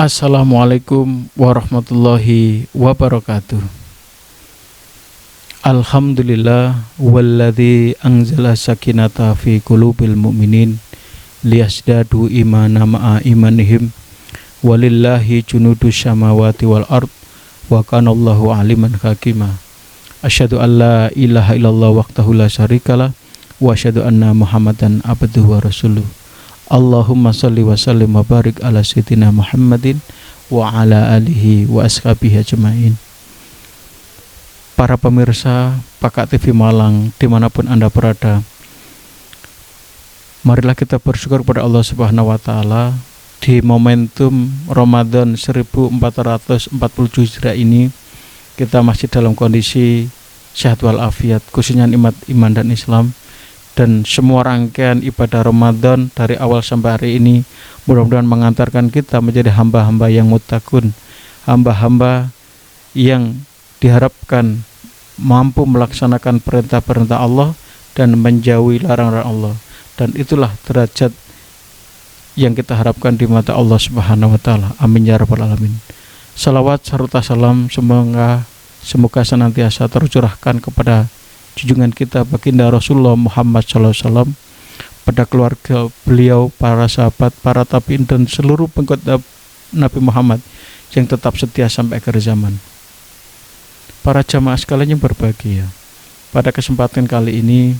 Assalamualaikum warahmatullahi wabarakatuh. Alhamdulillah walladzi anzala sakinata fi qulubil mu'minin liyasdadu imana ma'a imanihim walillahi junudus samawati wal ard wa kanallahu aliman hakima. Asyhadu an la ilaha illallah wahdahu la syarikalah wa asyhadu anna Muhammadan abduhu wa rasuluh. Allahumma salli wa sallim wa barik ala sayyidina Muhammadin wa ala alihi wa ashabihi ajma'in. Para pemirsa Pakak TV Malang dimanapun Anda berada, marilah kita bersyukur kepada Allah Subhanahu wa Ta'ala di momentum Ramadan 1447 Hijriah ini. Kita masih dalam kondisi sehat walafiat, khususnya nikmat iman dan Islam. Dan semua rangkaian ibadah Ramadan dari awal sampai hari ini mudah-mudahan mengantarkan kita menjadi hamba-hamba yang muttaqun, hamba-hamba yang diharapkan mampu melaksanakan perintah-perintah Allah dan menjauhi larangan Allah. Dan itulah derajat yang kita harapkan di mata Allah Subhanahu wa Ta'ala. Amin ya rabbal alamin. Salawat serta salam semoga senantiasa tercurahkan kepada junjungan kita baginda Rasulullah Muhammad SAW, pada keluarga beliau, para sahabat, para tabi'in dan seluruh pengikut Nabi Muhammad yang tetap setia sampai akhir zaman. Para jamaah sekalian yang berbahagia, pada kesempatan kali ini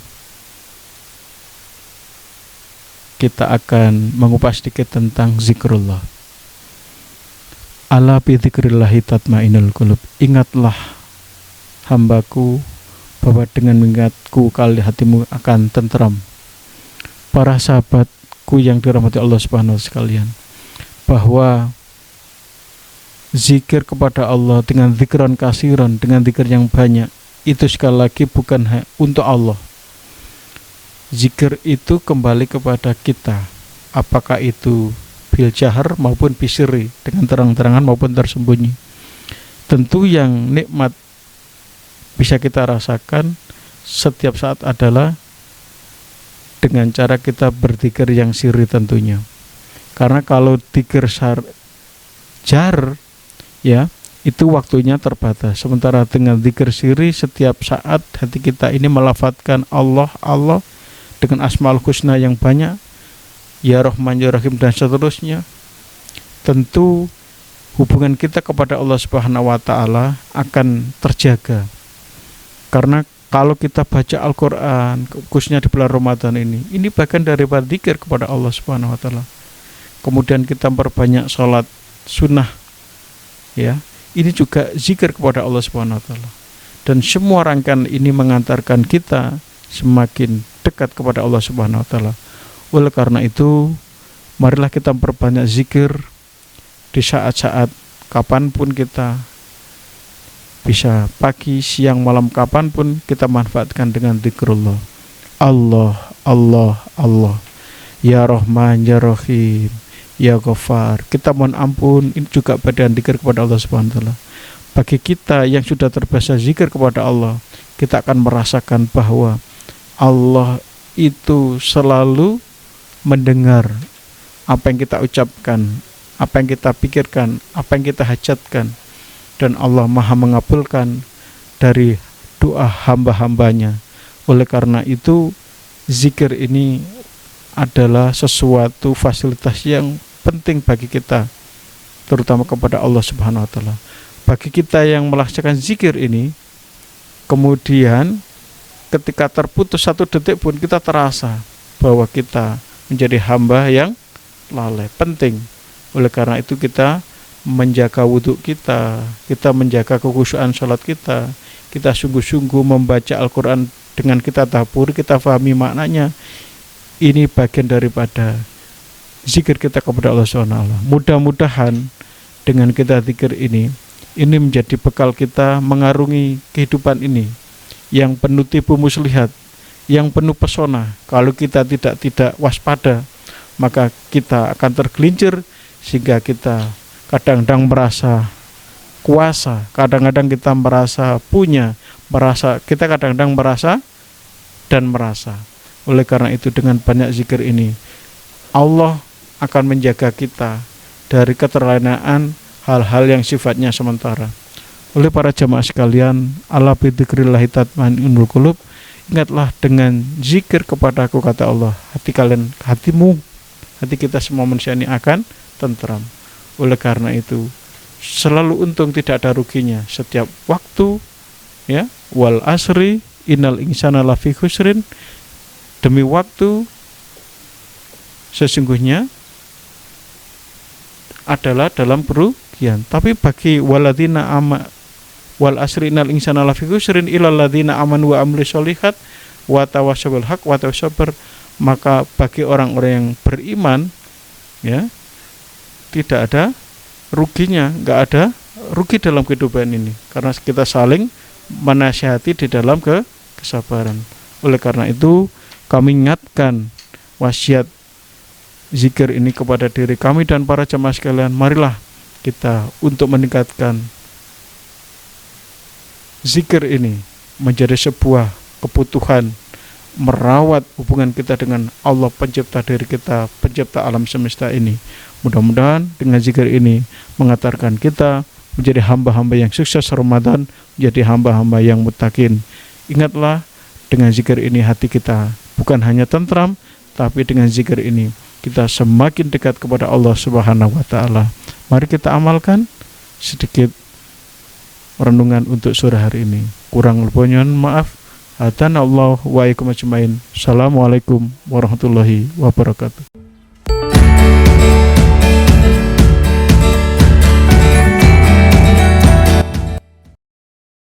kita akan mengupas sedikit tentang zikrullah. Ala bi dzikrillahi tatma'innul qulub. Ingatlah hambaku bahwa dengan mengingatku kali hatimu akan tentram. Para sahabatku yang dirahmati Allah Subhanahu wa Ta'ala sekalian, bahwa zikir kepada Allah dengan zikran kasiran, dengan zikir yang banyak, itu sekali lagi bukan untuk Allah. Zikir itu kembali kepada kita, apakah itu bil jahar maupun bisiri, dengan terang-terangan maupun tersembunyi. Tentu yang nikmat bisa kita rasakan setiap saat adalah dengan cara kita berzikir yang sirri tentunya. Karena kalau zikir jar ya, itu waktunya terbatas. Sementara dengan zikir sirri setiap saat hati kita ini melafadzkan Allah Allah dengan asmaul husna yang banyak, ya Rahman ya Rahim dan seterusnya. Tentu hubungan kita kepada Allah Subhanahu wa Ta'ala akan terjaga. Karena kalau kita baca Al-Quran, khususnya di bulan Ramadan ini bagian daripada zikir kepada Allah Subhanahu wa Ta'ala. Kemudian kita memperbanyak sholat sunnah, ya, ini juga zikir kepada Allah Subhanahu wa Ta'ala. Dan semua rangkaian ini mengantarkan kita semakin dekat kepada Allah Subhanahu wa Ta'ala. Oleh karena itu, marilah kita memperbanyak zikir di saat-saat kapanpun kita, bisa pagi, siang, malam, kapanpun kita manfaatkan dengan zikrullah. Allah, Allah, Allah. Ya Rahman, Ya Rahim, Ya Ghaffar. Kita mohon ampun, ini juga badan zikir kepada Allah Subhanahu wa Ta'ala. Bagi kita yang sudah terbiasa zikir kepada Allah, kita akan merasakan bahwa Allah itu selalu mendengar apa yang kita ucapkan, apa yang kita pikirkan, apa yang kita hajatkan. Dan Allah maha mengabulkan dari doa hamba-hambanya. Oleh karena itu, zikir ini adalah sesuatu fasilitas yang penting bagi kita, terutama kepada Allah Subhanahu wa Ta'ala. Bagi kita yang melaksanakan zikir ini, kemudian ketika terputus satu detik pun kita terasa bahwa kita menjadi hamba yang lalai. Penting. Oleh karena itu kita menjaga wudhu kita menjaga kekhusyuan sholat kita sungguh-sungguh membaca Al-Quran dengan kita tadabbur, kita fahami maknanya. Ini bagian daripada zikir kita kepada Allah SWT. Mudah-mudahan dengan kita zikir ini menjadi bekal kita mengarungi kehidupan ini yang penuh tipu muslihat, yang penuh pesona. Kalau kita tidak waspada, maka kita akan tergelincir sehingga kita kadang-kadang merasa kuasa, kadang-kadang kita merasa punya, kita kadang-kadang merasa. Oleh karena itu dengan banyak zikir ini, Allah akan menjaga kita dari keterlenaan hal-hal yang sifatnya sementara. Oleh para jamaah sekalian, ala bidzikrillahi tatmainnul qulub, ingatlah dengan zikir kepadaku, kata Allah, hati kita semua manusia ini akan tentram. Oleh karena itu, selalu untung, tidak ada ruginya setiap waktu, ya. Wal asri innal insana lafi khusrin, demi waktu sesungguhnya adalah dalam kerugian. Tapi bagi wal asri innal insana lafi khusrin illal ladzina amanu wa amilus sholihat wa tawassaw bil haqq wa tawassaw sabr, maka bagi orang-orang yang beriman, ya, tidak ada ruginya, enggak ada rugi dalam kehidupan ini, karena kita saling menasihati di dalam kesabaran. Oleh karena itu, kami ingatkan wasiat zikir ini kepada diri kami dan para jamaah sekalian. Marilah kita untuk meningkatkan zikir ini menjadi sebuah kebutuhan, merawat hubungan kita dengan Allah, pencipta diri kita, pencipta alam semesta ini. Mudah-mudahan dengan zikir ini mengantarkan kita menjadi hamba-hamba yang sukses Ramadan, menjadi hamba-hamba yang muttaqin. Ingatlah, dengan zikir ini hati kita bukan hanya tentram, tapi dengan zikir ini kita semakin dekat kepada Allah Subhanahu wa taala. Mari kita amalkan. Sedikit renungan untuk sore hari ini. Kurang lebihnya maaf. Hadanallahu wa iyyakum ajmain. Assalamualaikum warahmatullahi wabarakatuh.